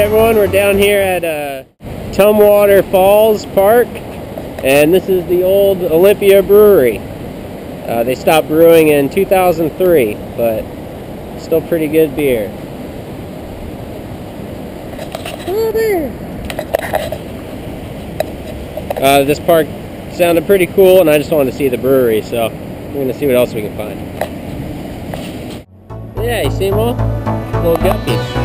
everyone, we're down here at Tumwater Falls Park, and this is the old Olympia Brewery. They stopped brewing in 2003, but still pretty good beer. This park sounded pretty cool, and I just wanted to see the brewery, so we're going to see what else we can find. Yeah, you see them all? Little guppies.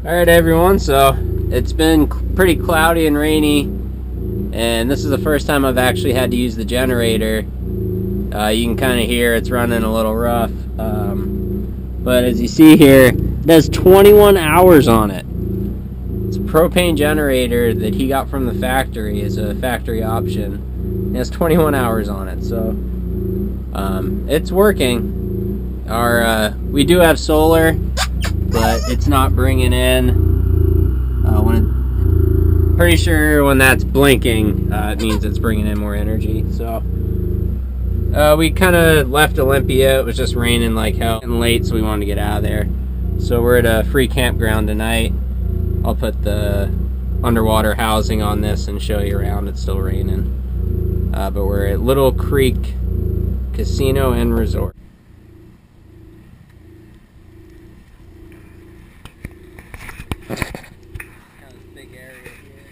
Alright everyone, so it's been pretty cloudy and rainy, and this is the first time I've actually had to use the generator. You can kind of hear it's running a little rough, but as you see here, it has 21 hours on it. It's a propane generator that he got from the factory as a factory option. It has 21 hours on it, so it's working. We do have solar, but it's not bringing in. Pretty sure when that's blinking, it means it's bringing in more energy. So we kind of left Olympia. It was just raining like hell and late, so we wanted to get out of there. So we're at a free campground tonight. I'll put the underwater housing on this and show you around. It's still raining, but we're at Little Creek Casino and Resort. Big area here.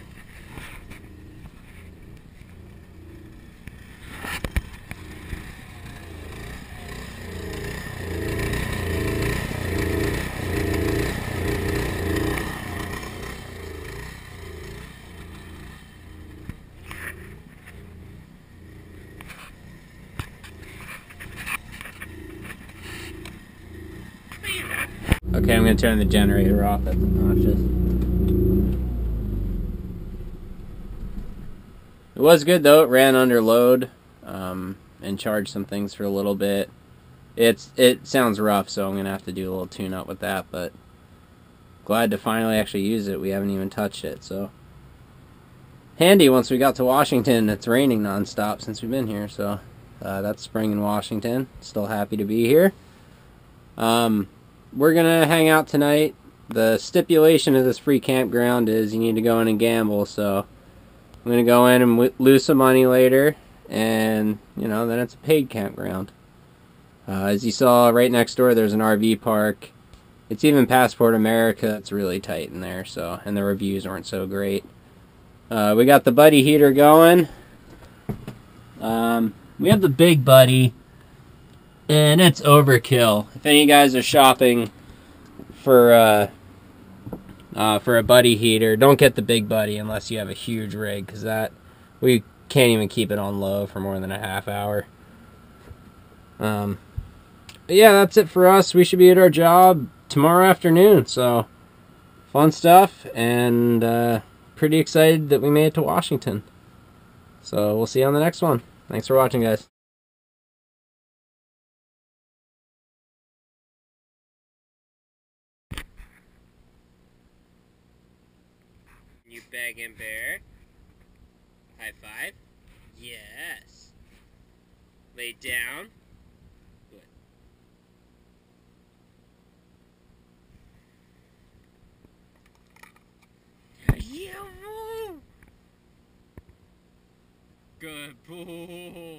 Okay, I'm gonna turn the generator off. That's obnoxious. It was good though. It ran under load, and charged some things for a little bit. It sounds rough, so I'm gonna have to do a little tune up with that. But glad to finally actually use it. We haven't even touched it, so handy. Once we got to Washington, it's raining nonstop since we've been here. So that's spring in Washington. Still happy to be here. We're gonna hang out tonight. The stipulation of this free campground is you need to go in and gamble. So I'm gonna go in and lose some money later, and then it's a paid campground. As you saw, right next door there's an RV park. It's even Passport America. It's really tight in there, so, and the reviews aren't so great. We got the buddy heater going. We have the big buddy, and it's overkill. If any of you guys are shopping for a buddy heater, don't get the big buddy unless you have a huge rig, because we can't even keep it on low for more than a half hour. But yeah, that's it for us. We should be at our job tomorrow afternoon, so fun stuff, and pretty excited that we made it to Washington. So we'll see you on the next one. Thanks for watching, guys. You begging bear? High five? Yes. Lay down. Good. Yeah. Good boy.